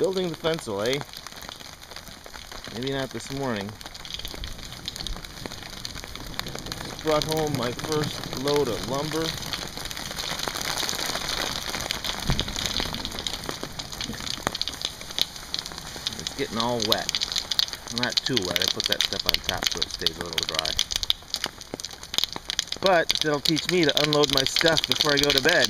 Building the Fencl, eh? Maybe not this morning. Just brought home my first load of lumber. It's getting all wet. Not too wet. I put that stuff on top so it stays a little dry. But it'll teach me to unload my stuff before I go to bed.